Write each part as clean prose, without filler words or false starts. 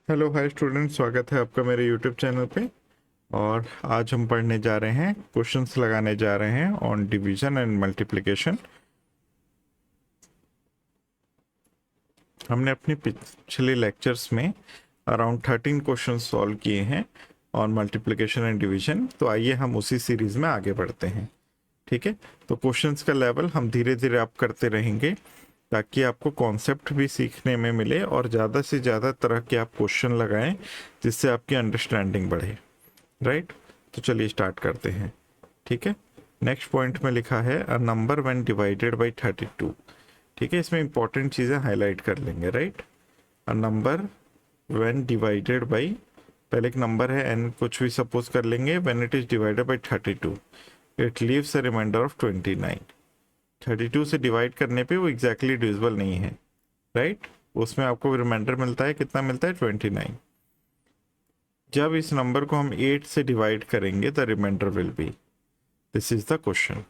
Hello hi student, स्वागत है आपका मेरे यूट्यूब चैनल पे। और आज हम पढ़ने जा रहे हैं, क्वेश्चंस लगाने जा रहे हैं ऑन डिवीजन एंड मल्टीप्लिकेशन। हमने अपने पिछले लेक्चर्स में अराउंड 13 क्वेश्चन सॉल्व किए हैं ऑन मल्टीप्लिकेशन एंड डिवीजन। तो आइए हम उसी सीरीज में आगे बढ़ते हैं। ठीक है, तो क्वेश्चंस का लेवल हम धीरे धीरे अप करते रहेंगे ताकि आपको कॉन्सेप्ट भी सीखने में मिले और ज़्यादा से ज़्यादा तरह के आप क्वेश्चन लगाएं जिससे आपकी अंडरस्टैंडिंग बढ़े। राइट, तो चलिए स्टार्ट करते हैं। ठीक है, नेक्स्ट पॉइंट में लिखा है a number when divided by 32। ठीक है, इसमें इंपॉर्टेंट चीज़ें हाईलाइट कर लेंगे। Right, a number when divided by, पहले एक नंबर है एन कुछ भी सपोज कर लेंगे, when it is divided by 32 it leaves a remainder of 29। 32 से डिवाइड करने पे वो एग्जैक्टली डिविजिबल नहीं है। राइट, उसमें आपको रिमाइंडर मिलता है, कितना मिलता है? 29। जब इस नंबर को हम 8 से डिवाइड करेंगे the remainder will be, this is the question.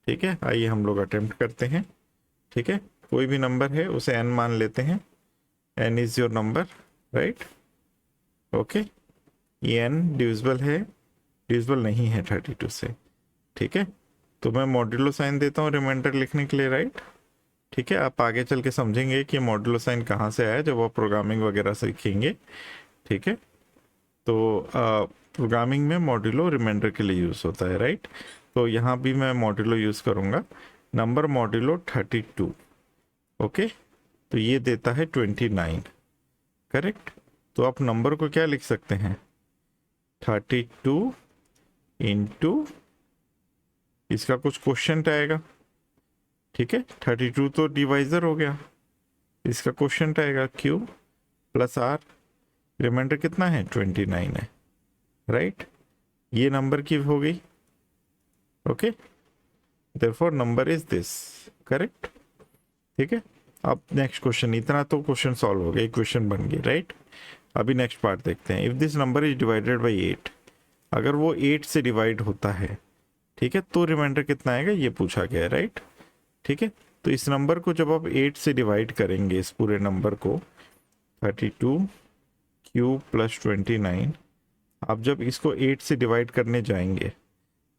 ठीक है, आइए हम लोग अटेम्प्ट करते हैं। ठीक है, कोई भी नंबर है उसे n मान लेते हैं, n is your number. Right, okay, ये n डिविजिबल है, डिविजिबल नहीं है 32 से। ठीक है, तो मैं मॉड्यूलो साइन देता हूँ रिमाइंडर लिखने के लिए। राइट, ठीक है, आप आगे चल के समझेंगे कि मॉड्यूलो साइन कहाँ से आया जब आप प्रोग्रामिंग वगैरह सीखेंगे। ठीक है, तो प्रोग्रामिंग में मॉड्यूलो रिमाइंडर के लिए यूज़ होता है। राइट, तो यहाँ भी मैं मॉड्यूलो यूज़ करूँगा, नंबर मॉड्यूलो 32। ओके, तो ये देता है 29। करेक्ट, तो आप नंबर को क्या लिख सकते हैं? 32 इंटू, इसका कुछ क्वेश्चन आएगा। ठीक है, 32 तो डिवाइजर हो गया, इसका क्वेश्चन आएगा क्यू प्लस आर, रिमाइंडर कितना है? 29 है। राइट, ये नंबर की हो गई। Okay, therefore number is this. Correct, ठीक है। अब नेक्स्ट क्वेश्चन, इतना तो क्वेश्चन सॉल्व हो गया, एक क्वेश्चन बन गया। राइट, अभी नेक्स्ट पार्ट देखते हैं। If this number is divided bye 8, अगर वो 8 से डिवाइड होता है, ठीक है, तो रिमाइंडर कितना आएगा ये पूछा गया है। राइट, ठीक है, तो इस नंबर को जब आप 8 से डिवाइड करेंगे, इस पूरे नंबर को 32 क्यूब प्लस 29, आप जब इसको 8 से डिवाइड करने जाएंगे,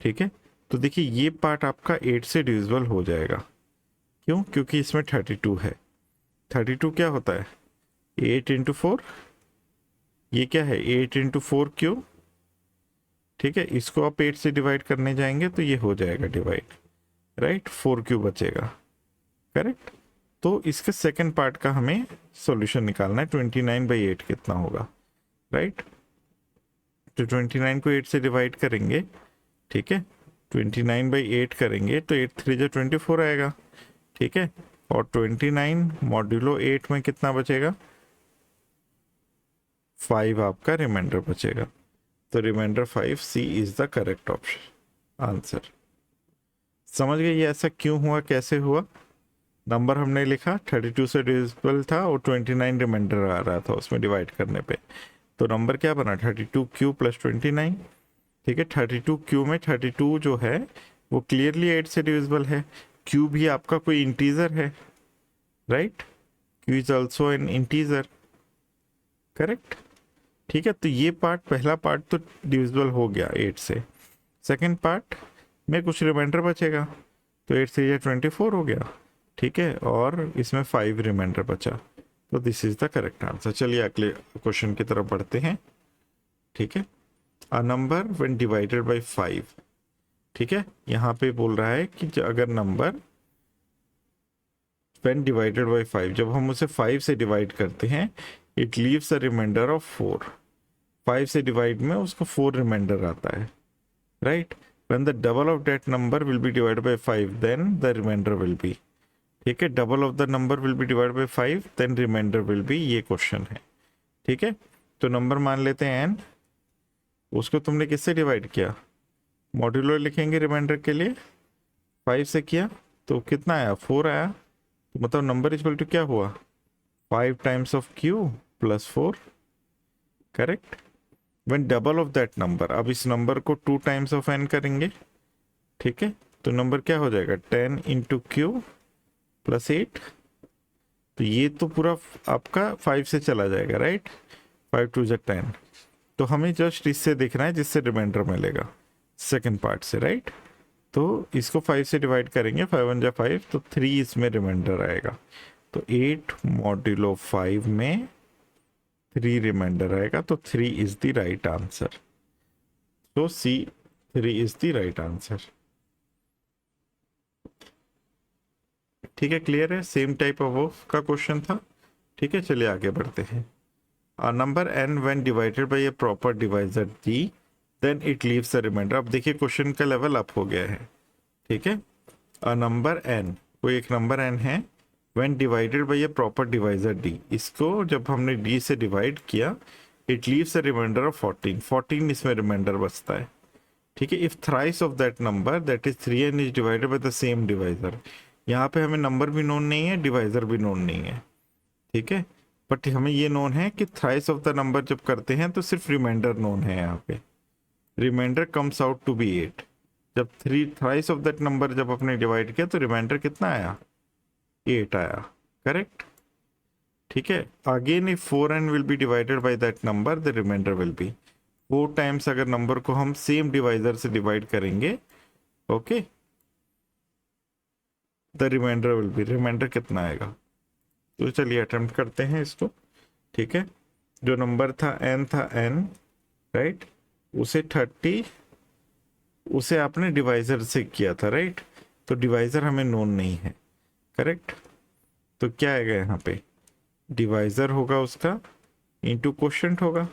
ठीक है, तो देखिए ये पार्ट आपका 8 से डिविजिबल हो जाएगा। क्यों? क्योंकि इसमें 32 है। 32 क्या होता है? 8 इंटू 4। ये क्या है? 8 इंटू 4 क्यूब। ठीक है, इसको आप 8 से डिवाइड करने जाएंगे तो ये हो जाएगा डिवाइड। राइट, 4 क्यूब बचेगा। करेक्ट, तो इसके सेकेंड पार्ट का हमें सॉल्यूशन निकालना है। 29/8 कितना होगा? राइट, तो 29 को 8 से डिवाइड करेंगे, ठीक है, 29/8 करेंगे तो 8 3 जो 24 आएगा। ठीक है, और 29 मॉड्यूलो 8 में कितना बचेगा? 5 आपका रिमाइंडर बचेगा। तो remainder 5, C is the correct option answer. समझ गए ये ऐसा क्यों हुआ, कैसे हुआ? नंबर हमने लिखा 32 से डिविजिबल था और 29 रिमाइंडर आ रहा था उसमें डिवाइड करने पे, तो नंबर क्या बना? 32 क्यू प्लस 29। ठीक है, 32 क्यू में 32 जो है वो क्लियरली 8 से डिविजिबल है। क्यू भी आपका कोई इंटीजर है। Right, Q is also an integer. Correct, ठीक है, तो ये पार्ट, पहला पार्ट तो डिविजिबल हो गया 8 से। सेकेंड पार्ट में कुछ रिमाइंडर बचेगा, तो 8 से ये 24 हो गया। ठीक है, और इसमें 5 रिमाइंडर बचा, तो this is the correct answer. चलिए अगले क्वेश्चन की तरफ बढ़ते हैं। ठीक है, a number when divided by 5। ठीक है, यहाँ पे बोल रहा है कि अगर नंबर व्हेन डिवाइडेड बाय 5, जब हम उसे 5 से डिवाइड करते हैं, it leaves a remainder of 4। 5 से डिवाइड में उसको 4 रिमाइंडर आता है। Right, when the double of that number will be divided by 5 then the remainder will be. ठीक है, double of the number will be divided by 5 then remainder will be, ये question है। ठीक है, तो नंबर मान लेते हैं n, उसको तुमने किससे डिवाइड किया? मॉड्यूलो लिखेंगे रिमाइंडर के लिए, 5 से किया तो कितना आया? 4 आया। तो मतलब नंबर इक्वल टू क्या हुआ? 5 times of Q plus 4। Correct, when double of that number, अब इस नंबर को 2 टाइम्स ऑफ n करेंगे। ठीक है, तो नंबर क्या हो जाएगा? 10 इंटू क्यू प्लस 8। तो ये तो पूरा आपका 5 से चला जाएगा। राइट, 5 2 जा 10। तो हमें जस्ट इससे देखना है जिससे रिमाइंडर मिलेगा सेकंड पार्ट से, राइट। तो इसको 5 से डिवाइड करेंगे, 5 1 जा 5, तो 3 इसमें रिमाइंडर आएगा। तो 8 मॉड्यूलो 5 में 3 रिमाइंडर आएगा, तो 3 इज द राइट आंसर। तो सी 3 इज द राइट आंसर। ठीक है, क्लियर है। सेम टाइप ऑफ का क्वेश्चन था। ठीक है, चलिए आगे बढ़ते हैं। A number n when divided by a proper divisor d, then it leaves a remainder। अब देखिए क्वेश्चन का लेवल अप हो गया है। ठीक है, a number n, कोई एक नंबर n है, when divided by a proper divisor d, इसको जब हमने d से डिवाइड किया, it leaves a remainder of 14। 14 इसमें रिमाइंडर बचता है। ठीक है, if thrice of that number, that is 3n, is divided by the same divisor। यहाँ पे हमें नंबर भी नोन नहीं है, डिवाइजर भी नोन नहीं है। ठीक है, बट हमें ये नोन है कि थ्राइस ऑफ द नंबर जब करते हैं तो सिर्फ रिमाइंडर नोन है। यहाँ पे remainder comes out to be 8। जब थ्राइस ऑफ दैट नंबर जब अपने डिवाइड किया तो रिमाइंडर कितना आया, 8 आया, करेक्ट। ठीक है, again if 4n will be divided by that number, the remainder will be 4 times. अगर नंबर को हम सेम डिवाइजर से डिवाइड करेंगे, okay, the remainder will be, remainder कितना आएगा। तो चलिए अटेम्प्ट करते हैं इसको। ठीक है, जो नंबर था n, राइट, उसे 30, उसे आपने डिवाइजर से किया था, राइट। तो डिवाइजर हमें नोन नहीं है, करेक्ट। तो क्या आएगा यहाँ पे, डिवाइजर होगा उसका इंटू क्वोशिएंट होगा,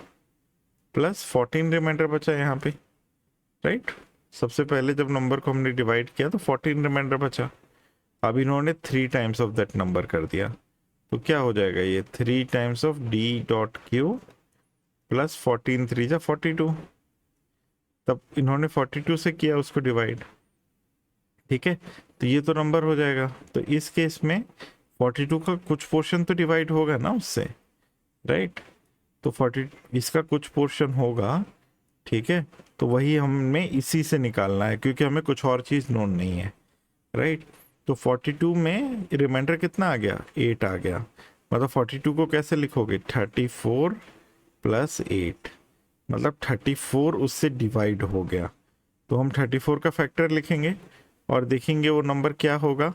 प्लस 14 रिमाइंडर बचा यहाँ पे, राइट। सबसे पहले जब नंबर को हमने डिवाइड किया तो 14 रिमाइंडर बचा। अब इन्होंने 3 टाइम्स ऑफ दैट नंबर कर दिया, तो क्या हो जाएगा ये 3 times of D dot Q plus 14 3 जा 42। तब इन्होंने 42 से किया उसको डिवाइड। ठीक है, तो ये तो नंबर हो जाएगा। तो इस केस में 42 का कुछ पोर्शन तो डिवाइड होगा ना उससे, राइट। तो 40 इसका कुछ पोर्शन होगा। ठीक है, तो वही हमें इसी से निकालना है क्योंकि हमें कुछ और चीज़ नोन नहीं है, राइट। तो 42 में रिमाइंडर कितना आ गया, 8 आ गया। मतलब 42 को कैसे लिखोगे, 34 प्लस 8, मतलब 34 उससे डिवाइड हो गया। तो हम 34 का फैक्टर लिखेंगे और देखेंगे वो नंबर क्या होगा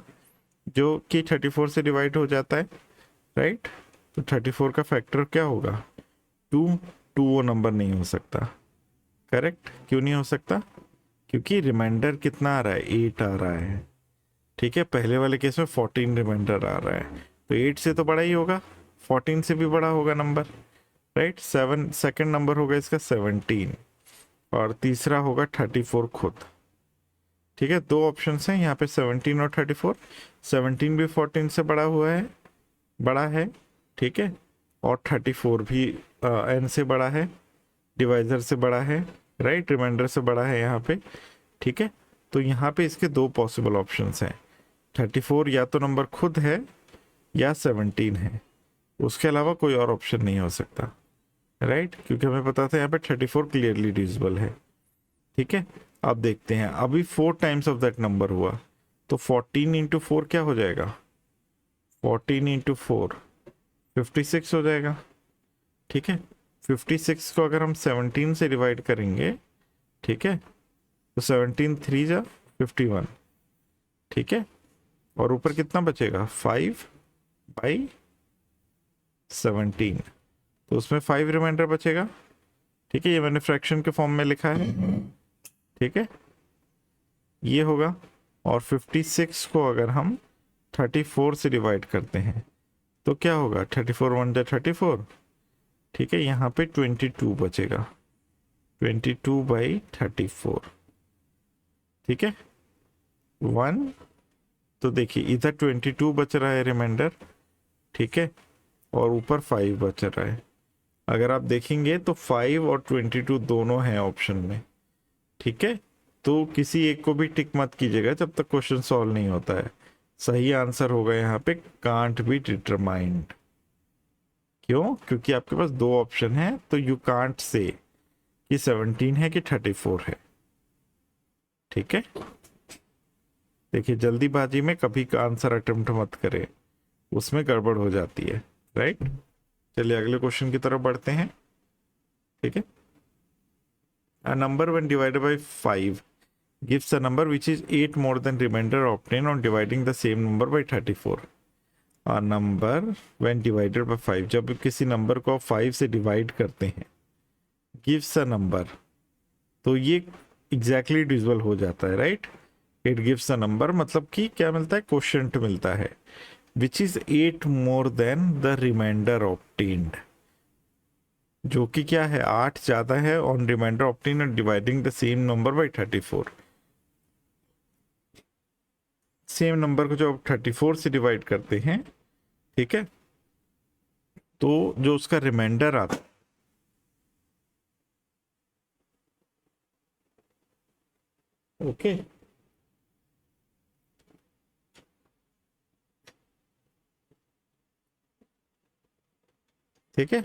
जो कि 34 से डिवाइड हो जाता है, राइट। तो 34 का फैक्टर क्या होगा, 2 वो नंबर नहीं हो सकता, करेक्ट। क्यों नहीं हो सकता, क्योंकि रिमाइंडर कितना आ रहा है, 8 आ रहा है। ठीक है, पहले वाले केस में 14 रिमाइंडर आ रहा है, तो 8 से तो बड़ा ही होगा, 14 से भी बड़ा होगा नंबर, राइट। 7 सेकंड नंबर होगा इसका 17 और तीसरा होगा 34 खुद। ठीक है, 2 ऑप्शन हैं यहाँ पे, 17 और 34। 17 भी 14 से बड़ा है, ठीक है, और 34 भी n से बड़ा है, डिवाइजर से बड़ा है, राइट, रिमाइंडर से बड़ा है यहाँ पे। ठीक है, तो यहाँ पे इसके 2 पॉसिबल ऑप्शंस हैं, 34 या तो नंबर खुद है या 17 है, उसके अलावा कोई और ऑप्शन नहीं हो सकता, राइट, क्योंकि हमें पता था यहाँ पे 34 क्लियरली डिविजिबल है। ठीक है, अब देखते हैं, अभी 4 टाइम्स ऑफ दैट नंबर हुआ, तो 14 इंटू 4 क्या हो जाएगा, 14 इंटू 4 56 हो जाएगा। ठीक है, 56 को अगर हम 17 से डिवाइड करेंगे, ठीक है, तो 17 3 जा 51। ठीक है, और ऊपर कितना बचेगा, 5/17, तो उसमें 5 रिमाइंडर बचेगा। ठीक है, ये मैंने फ्रैक्शन के फॉर्म में लिखा है। ठीक है, ये होगा, और 56 को अगर हम 34 से डिवाइड करते हैं तो क्या होगा, 34 1 जा 34। ठीक है, यहाँ पे 22 बचेगा, 22/34। ठीक है, 1, तो देखिए इधर 22 बच रहा है रिमाइंडर, ठीक है, और ऊपर 5 बच रहा है। अगर आप देखेंगे तो 5 और 22 दोनों हैं ऑप्शन में। ठीक है, तो किसी एक को भी टिक मत कीजिएगा जब तक क्वेश्चन सॉल्व नहीं होता है। सही आंसर होगा यहाँ पे कांट बी डिटरमाइंड। क्यों, क्योंकि आपके पास 2 ऑप्शन है, तो यू कांट से कि 17 है कि 34 है। ठीक है, देखिए जल्दीबाजी में कभी का आंसर अटेम्प्ट मत करें, उसमें गड़बड़ हो जाती है, राइट। चलिए अगले क्वेश्चन की तरफ बढ़ते हैं। ठीक है। A number when divided by 5 gives a number which is 8 more than remainder obtained on dividing the same number by 34. A number when divided by 5, जब किसी नंबर को आप 5 से डिवाइड करते हैं, gives a number, तो ये एग्जैक्टली डिविजिबल हो जाता है, right. It gives a number मतलब कि क्या मिलता है, क्वोशिएंट मिलता है, which is 8 more than the remainder obtained, जो कि क्या है, 8 ज्यादा है on remainder obtain and dividing the same number by 34। Same number को जो आप 34 से डिवाइड करते हैं, ठीक है, तो जो उसका रिमाइंडर आता है, ओके, ठीक है।